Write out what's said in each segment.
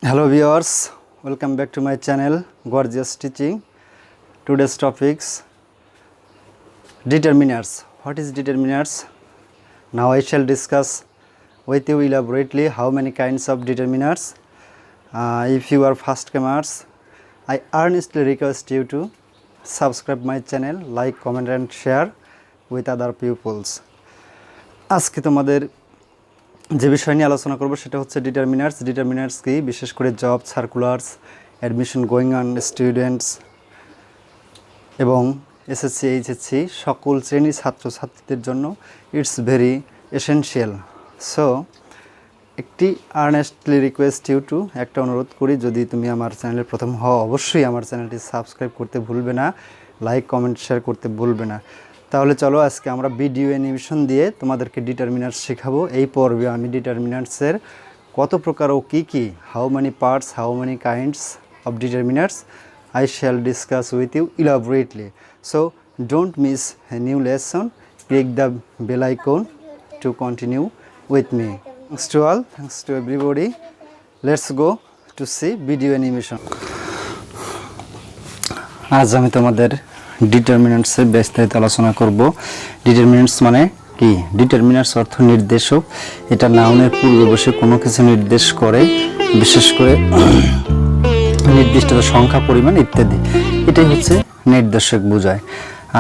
Hello viewers, welcome back to my channel Gorgeous Teaching. Today's topics determinants. What is determinants? Now I shall discuss with you elaborately how many kinds of determinants. If you are first comers, I earnestly request you to subscribe my channel, like, comment and share with other pupils. আজকে তোমাদের যে বিষয় নিয়ে আলোচনা করব সেটা হচ্ছে determiners কি, বিশেষ করে job circulars, admission going on students এবং এসএসসি এইচএসসি সকল শ্রেণীর ছাত্রছাত্রীদের জন্য ইটস ভেরি এসেনশিয়াল। সো একটি আর্নেস্টলি রিকোয়েস্ট ইউ টু, একটা অনুরোধ করি, যদি তুমি আমার চ্যানেলের প্রথম হও অবশ্যই আমার চ্যানেলটি সাবস্ক্রাইব করতে ভুলবে না, লাইক কমেন্ট শেয়ার করতে ভুলবে না। তাহলে চলো আজকে আমরা ভিডিও অ্যানিমেশন দিয়ে তোমাদেরকে ডিটারমিনান্টস শেখাবো। এই পর্বে আমি ডিটারমিনান্টসের কত প্রকার ও কী কী, how many parts, how many kinds of determinants I shall discuss with you elaborately. So don't miss a new lesson. Click the bell icon to continue with me. Thanks to all, thanks to everybody. Let's go to see video animation. আজ আমি তোমাদের ডিটারমিনান্টসের বিস্তারিত আলোচনা করব। ডিটারমিনান্টস মানে কি? ডিটারমিনান্টস অর্থ নির্দেশক। এটা নাউনের পূর্বে বসে কোনো কিছু নির্দেশ করে, বিশেষ করে নির্দিষ্ট সংখ্যা, পরিমাণ ইত্যাদি। এটাই হচ্ছে নির্দেশক বোঝায়।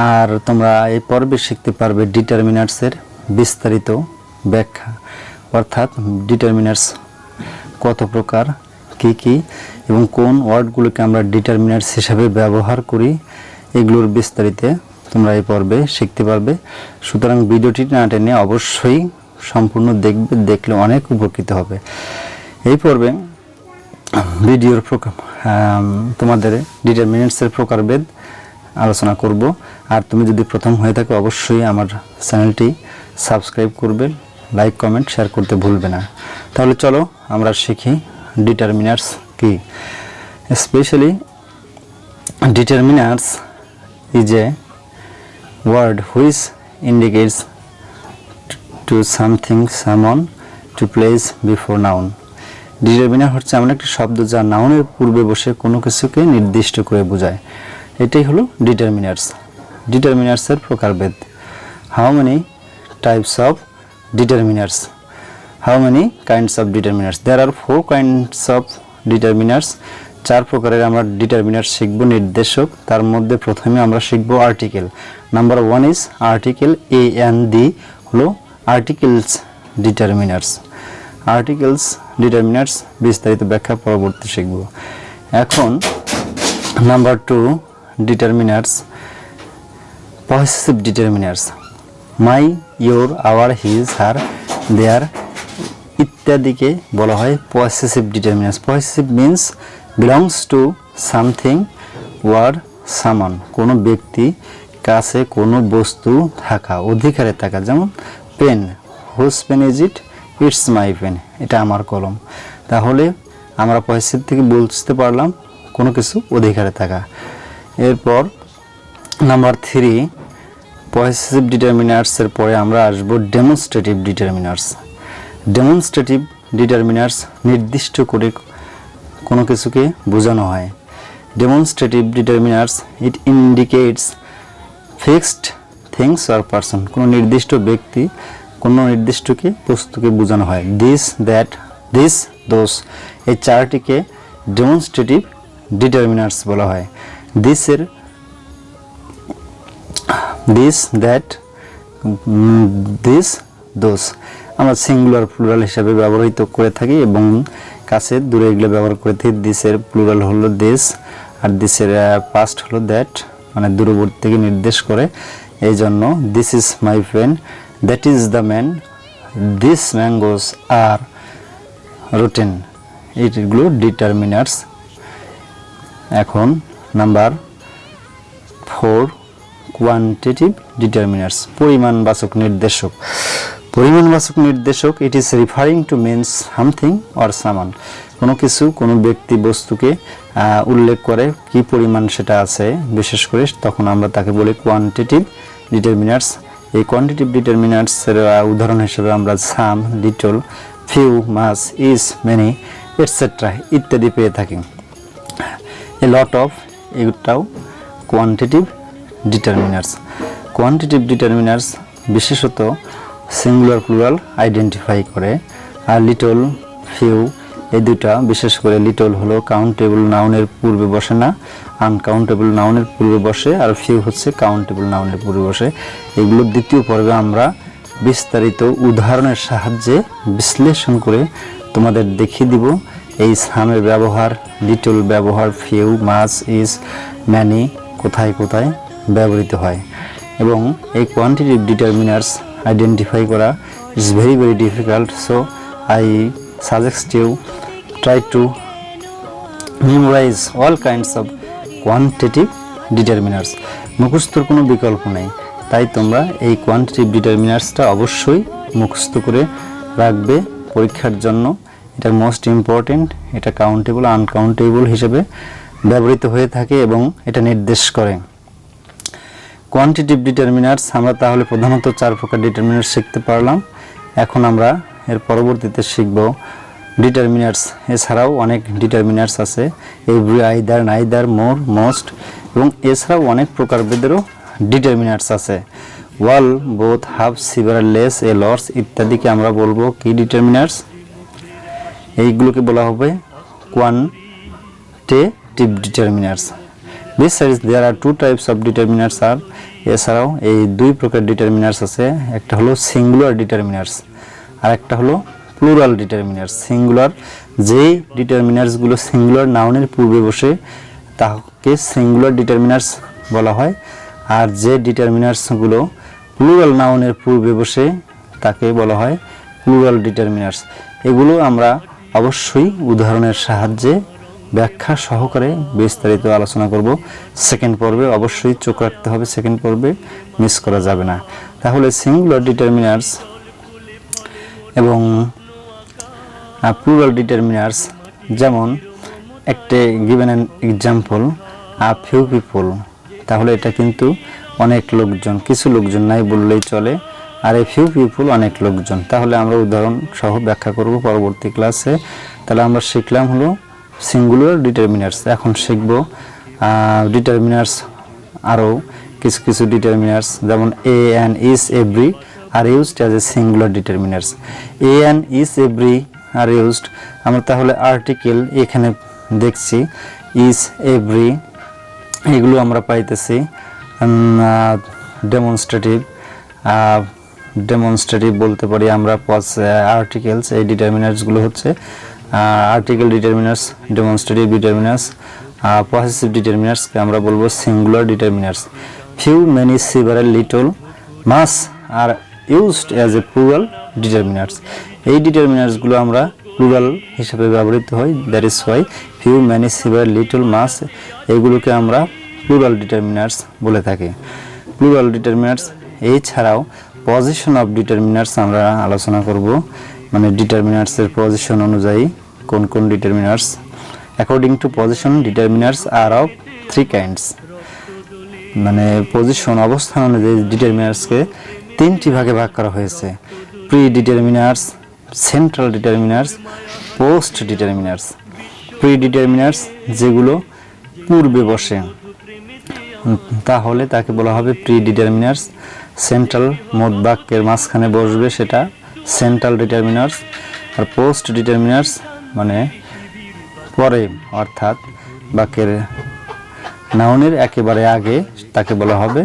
আর তোমরা এই পর্বে শিখতে পারবে ডিটারমিনান্টসের বিস্তারিত ব্যাখ্যা, অর্থাৎ ডিটারমিনান্টস কত প্রকার, কি কি এবং কোন ওয়ার্ডগুলোকে আমরা ডিটারমিনান্টস হিসাবে ব্যবহার করি, এগুলোর বিস্তারিত তোমরা এই পর্বে শিখতে পারবে। সুতরাং ভিডিওটি না টেনে অবশ্যই সম্পূর্ণ দেখবে, দেখলে অনেক উপকৃত হবে। এই পর্বে ভিডিওর তোমাদের ডিটারমিনান্টসের প্রকারভেদ আলোচনা করব। আর তুমি যদি প্রথম হয়ে থাকো অবশ্যই আমার চ্যানেলটি সাবস্ক্রাইব করবে, লাইক কমেন্ট শেয়ার করতে ভুলবে না। তাহলে চলো আমরা শিখি ডিটারমিনান্টস কি। Specially determinants is a word which indicates to something, someone, to place before noun. Determiner হচ্ছে এমন একটি শব্দ যা নাউনের পূর্বে বসে কোনো কিছুকে নির্দিষ্ট করে বোঝায়। এটাই হলো ডিটারমিনার্স। ডিটারমিনার্সের প্রকারভেদ। How many types of determiners? How many kinds of determiners? There are 4 kinds of determiners. 4 প্রকারের আমরা ডিটারমিনার্স শিখব, নির্দেশক। তার মধ্যে প্রথমে আমরা শিখব article. Number 1 is article. A and the হলো আর্টিকেলস ডিটারমিনার্স। আর্টিকেলস ডিটারমিনার্স বিস্তারিত ব্যাখ্যা পরবর্তী শিখব। এখন number 2 determiners, possessive determiners. My, your, our, his, her, their ইত্যাদিকে বলা হয় possessive determiners. Possessive means belongs to something or someone, কোনো ব্যক্তি, কাছে কোনো বস্তু থাকা, অধিকারে থাকা। যেমন pen, whose pen is it? It's my pen, এটা আমার কলম। তাহলে আমরা পসেসিভ থেকে বুঝতে পারলাম কোনো কিছু অধিকারে থাকা। এরপর নাম্বার 3 পসেসিভ ডিটারমিনার্সের পরে আমরা আসবো ডেমনস্ট্রেটিভ ডিটারমিনার্স। ডেমনস্ট্রেটিভ ডিটারমিনার্স নির্দিষ্ট করে কোনো কিছুকে বোঝানো হয়। Demonstrative determiners it indicates fixed things or person, কোনো নির্দিষ্ট ব্যক্তি, কোনো নির্দিষ্টকে বস্তুকে বোঝানো হয়। দিস, দ্যাট, দিস, দোস, এই 4টিকে ডেমনস্ট্রেটিভ ডিটারমিনার্স বলা হয়। দিসের দিস, দ্যাট, দিস, দোস আমরা সিঙ্গুলার প্লুরাল হিসাবে ব্যবহৃত করে থাকি এবং কাছে দূরে এগুলো ব্যবহার করে থাকি। দিসের প্লুরাল হলো দিস আর দিসের পাস্ট হলো দ্যাট, মানে দূরবর্তী থেকে নির্দেশ করে। এই জন্য this is my pen, that is the man, this mangoes are rotten, এইগুলো ডিটারমিনার্স। এখন নাম্বার 4 কোয়ান্টিটিভ ডিটারমিনার্স, পরিমাণবাচক নির্দেশক। পরিমাণবাচক নির্দেশক it is referring to means something or সামান, কোনো কিছু, কোনো ব্যক্তি, বস্তুকে উল্লেখ করে কি পরিমাণ সেটা আছে বিশেষ করে, তখন আমরা তাকে বলি কোয়ান্টিটিভ ডিটারমিনার্স। এই কোয়ান্টিটিভ ডিটারমিনার্সের উদাহরণ হিসেবে আমরা some, little, few, much, is, many, etcetera ইত্যাদি পেয়ে থাকি। এ লট অফ এটাও কোয়ান্টিটিভ ডিটারমিনার্স। কোয়ান্টিটিভ ডিটারমিনার্স বিশেষত সিঙ্গুলার প্লুরাল আইডেন্টিফাই করে, আর লিটল ফিউ এই দুটা, বিশেষ করে লিটল হলো কাউন্টেবল নাউনের পূর্বে বসে না, আনকাউন্টেবল নাউনের পূর্বে বসে, আর ফিউ হচ্ছে কাউন্টেবল নাউনের পূর্বে বসে। এগুলো দ্বিতীয় পর্বে আমরা বিস্তারিত উদাহরণের সাহায্যে বিশ্লেষণ করে তোমাদের দেখিয়ে দিব এই সামের ব্যবহার, লিটল ব্যবহার, ফিউ, মাচ, ইজ, ম্যানি কোথায় কোথায় ব্যবহৃত হয়। এবং এই কোয়ান্টিটিভ ডিটারমিনার্স আইডেন্টিফাই করা is very very difficult, so I suggest you try to memorize all kinds of quantitative determinants. মুখস্থর কোনো বিকল্প নেই, তাই তোমরা এই কোয়ান্টিটিভ ডিটারমিনার্সটা অবশ্যই মুখস্থ করে রাখবে পরীক্ষার জন্য। এটা মোস্ট ইম্পর্টেন্ট, এটা কাউন্টেবল আনকাউন্টেবল হিসেবে ব্যবহৃত হয়ে থাকে এবং এটা নির্দেশ করে। কোয়ান্টিটিভ ডিটারমিনার্স আমরা তাহলে প্রধানত 4 প্রকার ডিটারমিনার্স শিখতে পারলাম। এখন আমরা এর পরবর্তীতে শিখব ডিটারমিনার্স এছাড়াও অনেক ডিটারমিনার্স আছে, এভরি, আইদার, নাইদার, মোর, মোস্ট, এবং এছাড়াও অনেক প্রকারভেদেরও ডিটারমিনার্স আছে। ওয়াল, বোথ, হাফ, সিভার, লেস, এ, লস ইত্যাদিকে আমরা বলবো কি ডিটারমিনার্স। এইগুলোকে বলা হবে quantitative determiners. Besides there are two types of determinants are, এছাড়াও এই 2 প্রকার ডিটারমিনার্স আছে, একটা হলো সিঙ্গুলার ডিটারমিনার্স আর একটা হলো প্লুরাল ডিটারমিনার্স। সিঙ্গুলার যে ডিটারমিনার্সগুলো সিঙ্গুলার নাউনের পূর্বে বসে তাকে সিঙ্গুলার ডিটারমিনার্স বলা হয়, আর যে ডিটারমিনার্সগুলো প্লুরাল নাউনের পূর্বে বসে তাকে বলা হয় প্লুরাল ডিটারমিনার্স। এগুলো আমরা অবশ্যই উদাহরণের সাহায্যে ব্যাখ্যা সহকারে বিস্তারিত আলোচনা করব সেকেন্ড পর্বে। অবশ্যই চোখ রাখতে হবে সেকেন্ড পর্বে, মিস করা যাবে না। তাহলে সিঙ্গুলার ডিটারমিনার্স এবং প্লুরাল ডিটারমিনার্স, যেমন একটা given an example, a few people, তাহলে এটা কিন্তু অনেক লোকজন, কিছু লোকজন নাই বললেই চলে, আর এ ফিউ পিপল অনেক লোকজন। তাহলে আমরা উদাহরণ সহ ব্যাখ্যা করব পরবর্তী ক্লাসে। তাহলে আমরা শিখলাম হলো সিঙ্গুলার ডিটারমিনার্স। এখন শিখব ডিটারমিনার্স, আরও কিছু কিছু ডিটারমিনার্স, যেমন a and is, every are used as a singular determiners. A and is, every are used, আমরা তাহলে আর্টিকেল এখানে দেখছি, ইজ, এভরি এগুলো আমরা পাইতেছি। ডেমনস্ট্রেটিভ বলতে পারি আমরা আর্টিকেলস, এই ডিটারমিনার্সগুলো হচ্ছে article determiners, demonstrative determiners. Possessive ডিটারমিনার্সকে আমরা বলবো singular determiners. Few, many, several, little, much are used as a plural determiners. এই ডিটারমিনার্সগুলো আমরা প্লুরাল হিসেবে ব্যবহৃত হয়, that is why few, many, several, little, much এইগুলোকে আমরা প্লুরাল ডিটারমিনার্স বলে থাকি। প্লুরাল ডিটারমিনার্স এছাড়াও পজিশন অফ ডিটারমিনার্স আমরা আলোচনা করব, মানে ডিটারমিনার্সের পজিশন অনুযায়ী কোন কোন determiners. According to position determiners are of 3 kinds, মানে পজিশন অবস্থান অনুযায়ী ডিটারমিনার্সকে 3টি ভাগে ভাগ করা হয়েছে। Pre determiners, central determiners, post determiners. Pre determiners যেগুলো পূর্বে বসে তাহলে তাকে বলা হবে প্রি ডিটারমিনার্স। সেন্ট্রাল, মোট বাক্যের মাঝখানে বসবে সেটা সেন্ট্রাল ডিটারমিনার্স। আর পোস্ট ডিটারমিনার্স মানে পরে, অর্থাৎ বাক্যের নাউনের একেবারে আগে, তাকে বলা হবে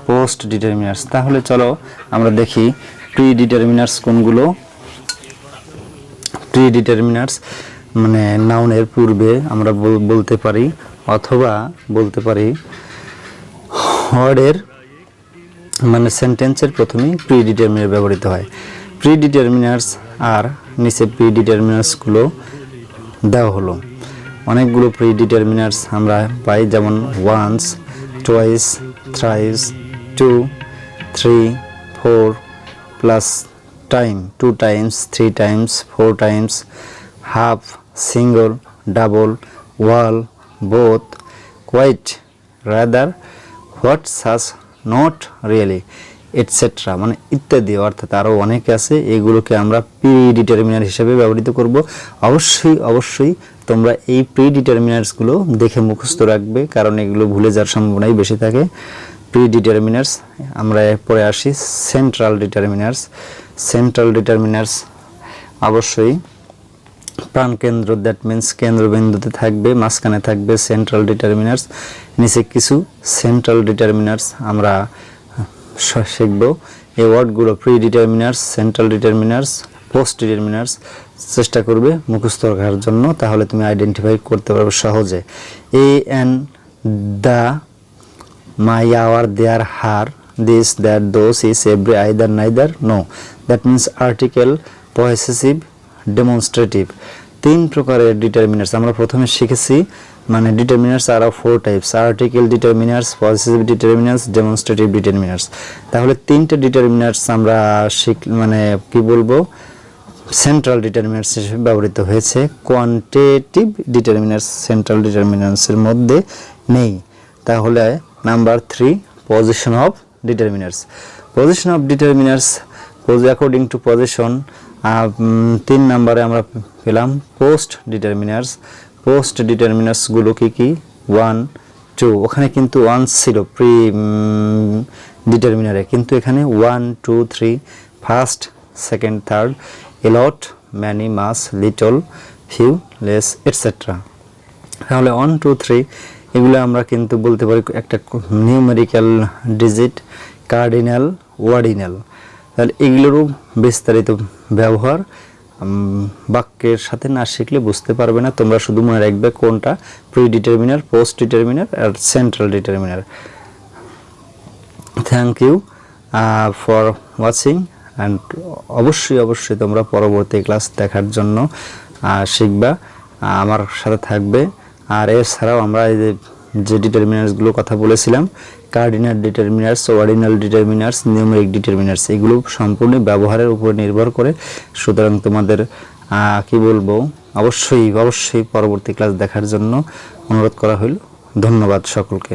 পোস্ট ডিটারমিনার্স। তাহলে চলো আমরা দেখি প্রি ডিটারমিনার্স কোনগুলো। প্রি ডিটারমিনার্স মানে নাউনের পূর্বে আমরা বলতে পারি, অথবা বলতে পারি ওয়ার্ডের মানে সেন্টেন্সের প্রথমেই প্রি ডিটারমিনার ব্যবহৃত হয়। প্রি ডিটারমিনার্স আর নিচে প্রি ডিটারমিনার্সগুলো দেওয়া হলো। অনেকগুলো প্রি ডিটারমিনার্স আমরা পাই, যেমন once, twice, thrice, 2, 3, 4 plus time, 2 times, 3 times, 4 times, half, single, double, all, both, quite, rather, what, such, not, really etcetera মানে ইত্যাদি, অর্থাৎ আরও অনেক আছে, এগুলোকে আমরা প্রি ডিটারমিনার হিসেবে ব্যবহৃত করব। অবশ্যই তোমরা এই প্রি ডিটারমিনার্সগুলো দেখে মুখস্থ রাখবে, কারণ এগুলো ভুলে যাওয়ার সম্ভাবনাই বেশি থাকে। প্রি ডিটারমিনার্স, আমরা এরপরে আসি সেন্ট্রাল ডিটারমিনার্স অবশ্যই প্রাণকেন্দ্র, দ্যাট মিন্স কেন্দ্রবিন্দুতে থাকবে, মাঝখানে থাকবে সেন্ট্রাল ডিটারমিনার্স, নিচে কিছু সেন্ট্রাল ডিটারমিনার্স আমরা শিখব। এই ওয়ার্ডগুলো pre determiners, central determiners, post determiners চেষ্টা করবে মুখস্থ রাখার জন্য, তাহলে তুমি আইডেন্টিফাই করতে পারবে সহজে। A an, the, my, our, their, her, this, that, those, its, every, either, neither, no, that means article, possessive, demonstrative. 3 প্রকারের ডিটারমিনার্স আমরা প্রথমে শিখেছি। মানে determiners are 4 types: article determiners, possessive determiners, demonstrative determiners. তাহলে 3টে ডিটারমিনার্স আমরা মানে কি বলবো, সেন্ট্রাল ডিটারমিনার্স হিসেবে ব্যবহৃত হয়েছে। কোয়ান্টিটেটিভ ডিটারমিনার্স সেন্ট্রাল ডিটারমিনার্সের মধ্যে নেই। তাহলে number 3, position of determiners. Position of determiners, according to position. 3 নম্বরে আমরা পেলাম পোস্ট ডিটারমিনার্স গুলো কি 1, 2, ওখানে কিন্তু 1 ছিল প্রি ডিটারমিনারে, কিন্তু এখানে 1, 2, 3, first, second, third, a lot, many, much, little, few, less, etcetera. তাহলে 1, 2, 3 এগুলো আমরা কিন্তু বলতে পারি একটা নিউমেরিক্যাল ডিজিট, কার্ডিনাল, ওয়ার্ডিনাল। তাহলে এগুলোরও বিস্তারিত ব্যবহার বাক্যের সাথে না শিখলে বুঝতে পারবে না। তোমরা শুধু মনে রাখবে কোনটা প্রি ডিটারমিনার, পোস্ট ডিটারমিনার আর central determiner. Thank you for watching, and অবশ্যই তোমরা পরবর্তী ক্লাস দেখার জন্য শিখবা, আমার সাথে থাকবে। আর এছাড়াও আমরা এই যে ডিটারমিনার্সগুলো কথা বলেছিলাম, cardinal determiners, ordinal determiners, numeric determiners, এগুলো সম্পূর্ণ ব্যবহারের উপর নির্ভর করে। সুতরাং তোমাদের কি বলবো, অবশ্যই পরবর্তী ক্লাস দেখার জন্য অনুরোধ করা হইল। ধন্যবাদ সকলকে।